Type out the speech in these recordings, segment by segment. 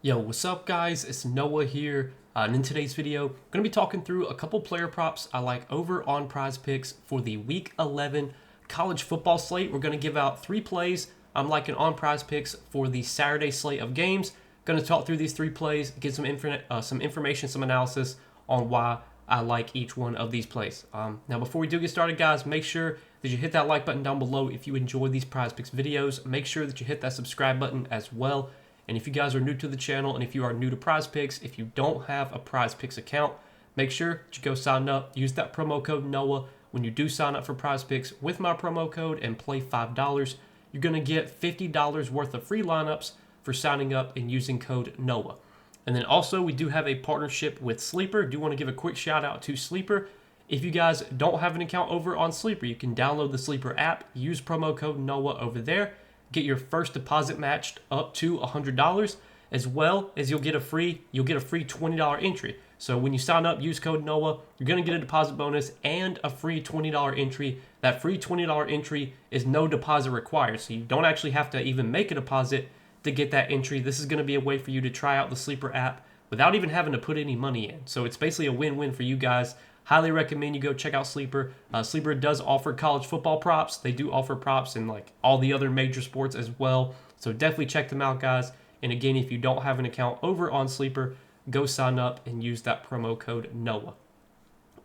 Yo, what's up guys? It's Noah here, and in today's video, I'm going to be talking through a couple player props I like over on Prizepicks for the Week 11 college football slate. We're going to give out 3 plays I'm liking on Prizepicks for the Saturday slate of games. Going to talk through these 3 plays, get some information, some analysis on why I like each one of these plays. Now, before we do get started, guys, make sure that you hit that like button down below if you enjoy these Prizepicks videos. Make sure that you hit that subscribe button as well. And if you guys are new to the channel and if you are new to Prizepicks, if you don't have a Prizepicks account, make sure that you go sign up. Use that promo code NOAH when you do sign up for Prizepicks with my promo code and play $5. You're going to get $50 worth of free lineups for signing up and using code NOAH. And then also, we do have a partnership with Sleeper. Do want to give a quick shout out to Sleeper. If you guys don't have an account over on Sleeper, you can download the Sleeper app, use promo code NOAH over there. Get your first deposit matched up to $100, as well as you'll get a free $20 entry. So when you sign up, use code NOAH, you're going to get a deposit bonus and a free $20 entry. That free $20 entry is no deposit required, so you don't actually have to even make a deposit to get that entry. This is going to be a way for you to try out the Sleeper app without even having to put any money in. So it's basically a win-win for you guys. Highly recommend you go check out Sleeper. Sleeper does offer college football props. They do offer props in like all the other major sports as well. So definitely check them out, guys. And again, if you don't have an account over on Sleeper, go sign up and use that promo code NOAH.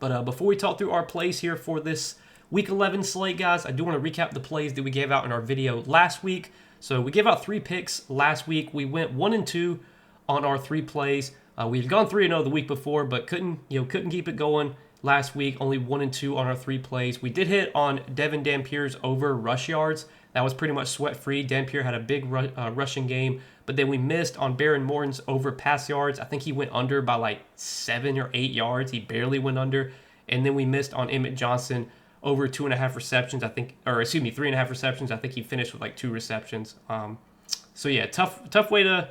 But before we talk through our plays here for this Week 11 slate, guys, I do want to recap the plays that we gave out in our video last week. So we gave out 3 picks last week. We went 1-2 on our 3 plays. We had gone 3-0 the week before, but couldn't keep it going. Last week, only 1-2 on our 3 plays. We did hit on Devin Dampier's over rush yards. That was pretty much sweat-free. Dampier had a big rushing game, but then we missed on Baron Morton's over pass yards. I think he went under by like 7 or 8 yards. He barely went under. And then we missed on Emmett Johnson over 2.5 receptions. 3.5 receptions. I think he finished with like 2 receptions. So yeah, tough way to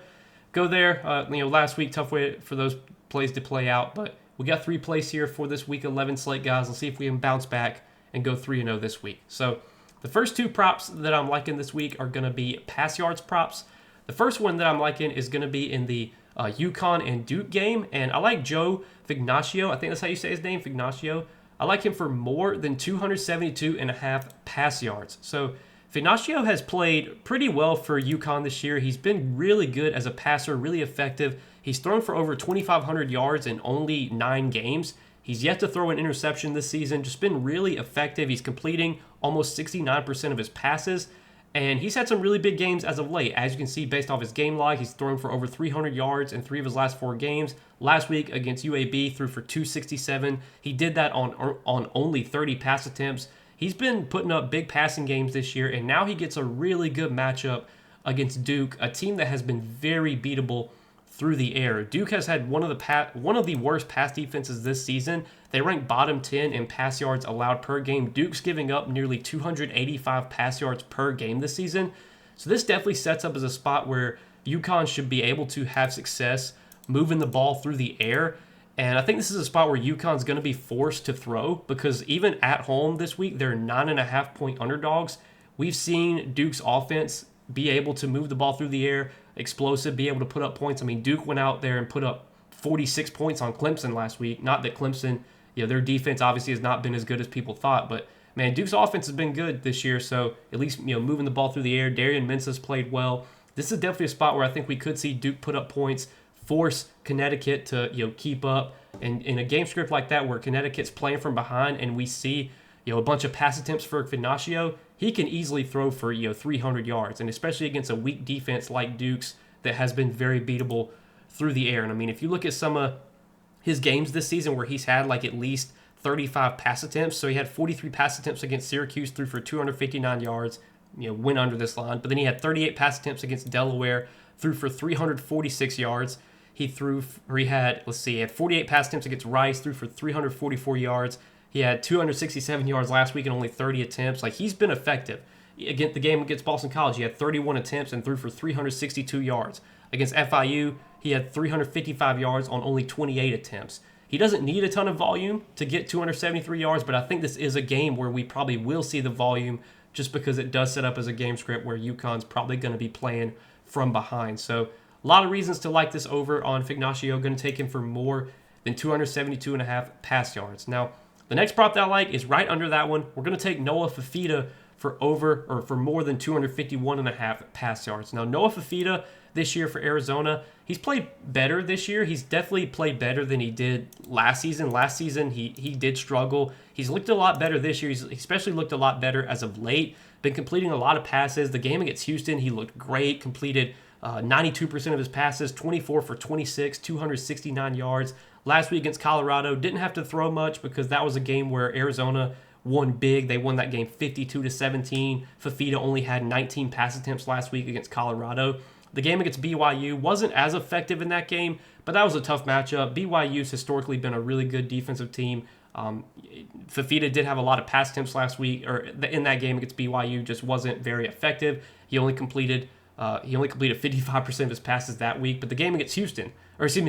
go there. Last week, tough way for those plays to play out, but we got 3 plays here for this Week 11 slate, guys. Let's see if we can bounce back and go 3-0 this week. So the first 2 props that I'm liking this week are going to be pass yards props. The first one that I'm liking is going to be in the UConn and Duke game, and I like Joe Fignaccio. I think that's how you say his name, Fignaccio. I like him for more than 272.5 pass yards. So Fignaccio has played pretty well for UConn this year. He's been really good as a passer, really effective. He's thrown for over 2,500 yards in only 9 games. He's yet to throw an interception this season, just been really effective. He's completing almost 69% of his passes, and he's had some really big games as of late. As you can see, based off his game log, he's thrown for over 300 yards in 3 of his last 4 games. Last week against UAB, threw for 267. He did that on only 30 pass attempts. He's been putting up big passing games this year, and now he gets a really good matchup against Duke, a team that has been very beatable through the air. Duke has had one of the worst pass defenses this season. They rank bottom 10 in pass yards allowed per game. Duke's giving up nearly 285 pass yards per game this season. So this definitely sets up as a spot where UConn should be able to have success moving the ball through the air. And I think this is a spot where UConn's going to be forced to throw, because even at home this week, they're 9.5-point underdogs. We've seen Duke's offense be able to move the ball through the air, explosive, be able to put up points. I mean, Duke went out there and put up 46 points on Clemson last week. Not that Clemson, their defense obviously has not been as good as people thought, but man, Duke's offense has been good this year. So at least, moving the ball through the air. Darian Mensah's played well. This is definitely a spot where I think we could see Duke put up points, force Connecticut to keep up. And in a game script like that where Connecticut's playing from behind and we see a bunch of pass attempts for Fignaccio, he can easily throw for 300 yards, and especially against a weak defense like Duke's that has been very beatable through the air. And I mean, if you look at some of his games this season where he's had like at least 35 pass attempts, so he had 43 pass attempts against Syracuse, threw for 259 yards, went under this line, but then he had 38 pass attempts against Delaware, threw for 346 yards. He had 48 pass attempts against Rice, threw for 344 yards. He had 267 yards last week and only 30 attempts. Like, he's been effective. Against the game against Boston College, he had 31 attempts and threw for 362 yards. Against FIU, he had 355 yards on only 28 attempts. He doesn't need a ton of volume to get 273 yards, but I think this is a game where we probably will see the volume just because it does set up as a game script where UConn's probably going to be playing from behind. So a lot of reasons to like this over on Ignacio. Going to take him for more than 272.5 pass yards. Now, the next prop that I like is right under that one. We're going to take Noah Fifita for more than 251.5 pass yards. Now, Noah Fifita this year for Arizona, he's played better this year. He's definitely played better than he did last season. Last season, he did struggle. He's looked a lot better this year. He's especially looked a lot better as of late. Been completing a lot of passes. The game against Houston, he looked great. Completed 92% of his passes, 24 for 26, 269 yards. Last week against Colorado, didn't have to throw much because that was a game where Arizona won big. They won that game 52-17. Fifita only had 19 pass attempts last week against Colorado. The game against BYU wasn't as effective in that game, but that was a tough matchup. BYU's historically been a really good defensive team. Fifita did have a lot of pass attempts last week, or in that game against BYU, just wasn't very effective. He only completed 55% of his passes that week. But the game against the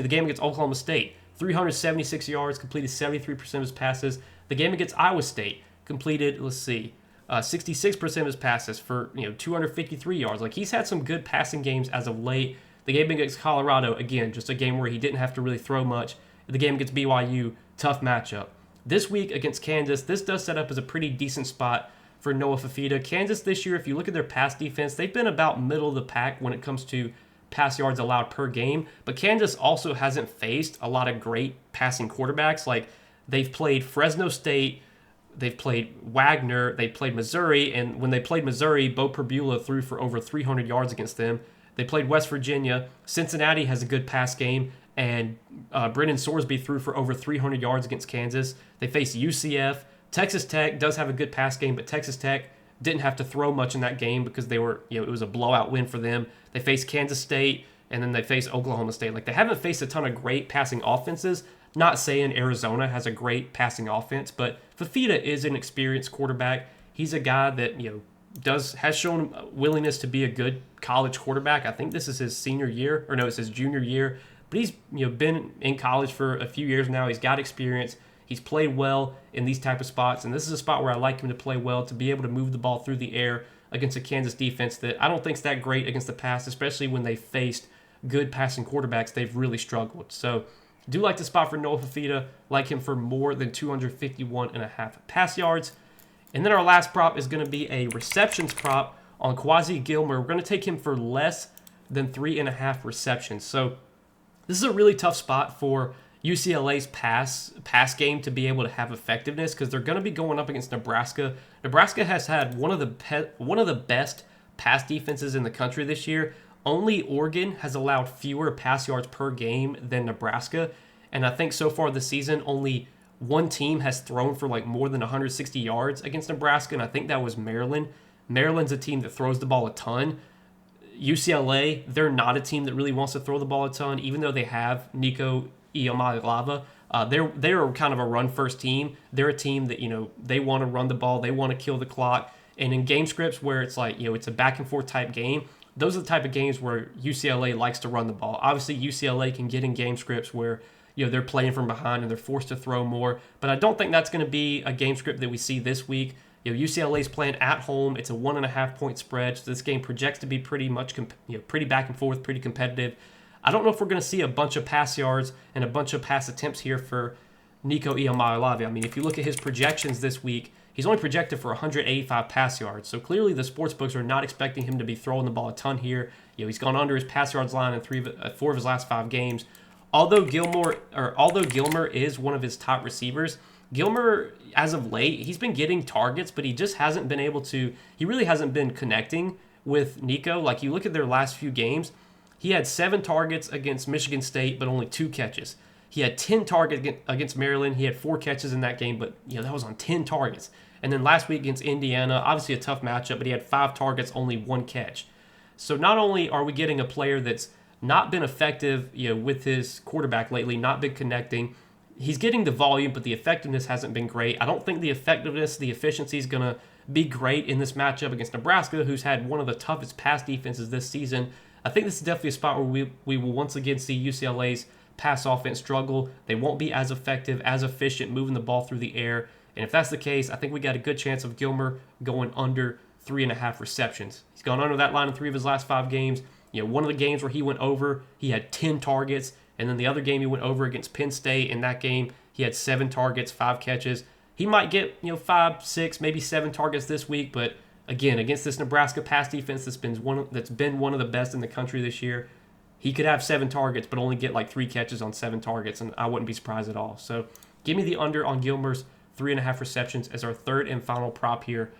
game against Oklahoma State, 376 yards, completed 73% of his passes. The game against Iowa State completed, 66% of his passes for 253 yards. Like, he's had some good passing games as of late. The game against Colorado, again, just a game where he didn't have to really throw much. The game against BYU, tough matchup. This week against Kansas, this does set up as a pretty decent spot for Noah Fifita. Kansas this year, if you look at their pass defense, they've been about middle of the pack when it comes to pass yards allowed per game. But Kansas also hasn't faced a lot of great passing quarterbacks. Like, they've played Fresno State, they've played Wagner, they played Missouri, and when they played Missouri, Bo Perbula threw for over 300 yards against them. They played West Virginia. Cincinnati has a good pass game, and Brennan Sorsby threw for over 300 yards against Kansas. They faced UCF. Texas Tech does have a good pass game, but Texas Tech didn't have to throw much in that game because they were, it was a blowout win for them. They faced Kansas State, and then they faced Oklahoma State. Like, they haven't faced a ton of great passing offenses. Not saying Arizona has a great passing offense, but Fifita is an experienced quarterback. He's a guy that has shown willingness to be a good college quarterback. I think this is his it's his junior year. But he's been in college for a few years now. He's got experience. He's played well in these type of spots, and this is a spot where I like him to play well, to be able to move the ball through the air against a Kansas defense that I don't think is that great against the pass, especially when they faced good passing quarterbacks. They've really struggled. So do like the spot for Noah Fifita, like him for more than 251.5 pass yards. And then our last prop is going to be a receptions prop on Quasi Gilmer. We're going to take him for less than 3.5 receptions. So this is a really tough spot for UCLA's pass game to be able to have effectiveness because they're going to be going up against Nebraska. Nebraska has had one of the best pass defenses in the country this year. Only Oregon has allowed fewer pass yards per game than Nebraska, and I think so far this season only one team has thrown for more than 160 yards against Nebraska, and I think that was Maryland. Maryland's a team that throws the ball a ton. UCLA, they're not a team that really wants to throw the ball a ton, even though they have Nico Iamaleava. They're kind of a run-first team. They're a team that, they want to run the ball. They want to kill the clock. And in game scripts where it's it's a back-and-forth type game, those are the type of games where UCLA likes to run the ball. Obviously, UCLA can get in game scripts where they're playing from behind and they're forced to throw more. But I don't think that's going to be a game script that we see this week. UCLA's playing at home. It's a 1.5-point spread. So this game projects to be pretty much pretty back and forth, pretty competitive. I don't know if we're going to see a bunch of pass yards and a bunch of pass attempts here for Nico Iamaleava. I mean, if you look at his projections this week, he's only projected for 185 pass yards. So clearly the sportsbooks are not expecting him to be throwing the ball a ton here. He's gone under his pass yards line in 4 of his last 5 games. Although Gilmer is one of his top receivers, Gilmer, as of late, he's been getting targets, but he just hasn't been able to. He really hasn't been connecting with Nico. Like, you look at their last few games, he had 7 targets against Michigan State, but only 2 catches. He had 10 targets against Maryland. He had 4 catches in that game, but that was on 10 targets. And then last week against Indiana, obviously a tough matchup, but he had 5 targets, only 1 catch. So not only are we getting a player that's not been effective, with his quarterback lately, not been connecting, he's getting the volume, but the effectiveness hasn't been great. I don't think the efficiency is going to be great in this matchup against Nebraska, who's had one of the toughest pass defenses this season. I think this is definitely a spot where we will once again see UCLA's pass offense struggle. They won't be as effective, as efficient, moving the ball through the air. And if that's the case, I think we got a good chance of Gilmer going under 3.5 receptions. He's gone under that line in 3 of his last 5 games. One of the games where he went over, he had 10 targets. And then the other game he went over against Penn State. In that game, he had 7 targets, 5 catches. He might get 5, 6, maybe 7 targets this week, but again, against this Nebraska pass defense that's been one of the best in the country this year, he could have 7 targets, but only get like 3 catches on 7 targets, and I wouldn't be surprised at all. So give me the under on Gilmer's 3.5 receptions as our third and final prop here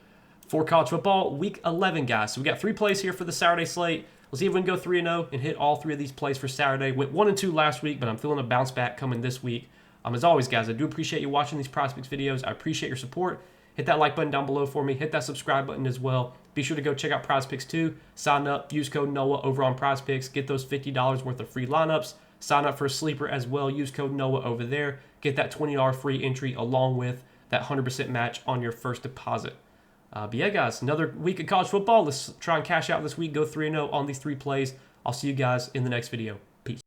for college football week 11, guys. So we got 3 plays here for the Saturday slate. Let's see if we can go 3-0 and hit all 3 of these plays for Saturday. Went 1-2 last week, but I'm feeling a bounce back coming this week. As always, guys, I do appreciate you watching these Prizepicks videos. I appreciate your support. Hit that like button down below for me. Hit that subscribe button as well. Be sure to go check out Prizepicks too. Sign up, use code NOAH over on Prizepicks. Get those $50 worth of free lineups. Sign up for a sleeper as well. Use code NOAH over there. Get that $20 free entry along with that 100% match on your first deposit. But yeah, guys, another week of college football. Let's try and cash out this week. Go 3-0 on these 3 plays. I'll see you guys in the next video.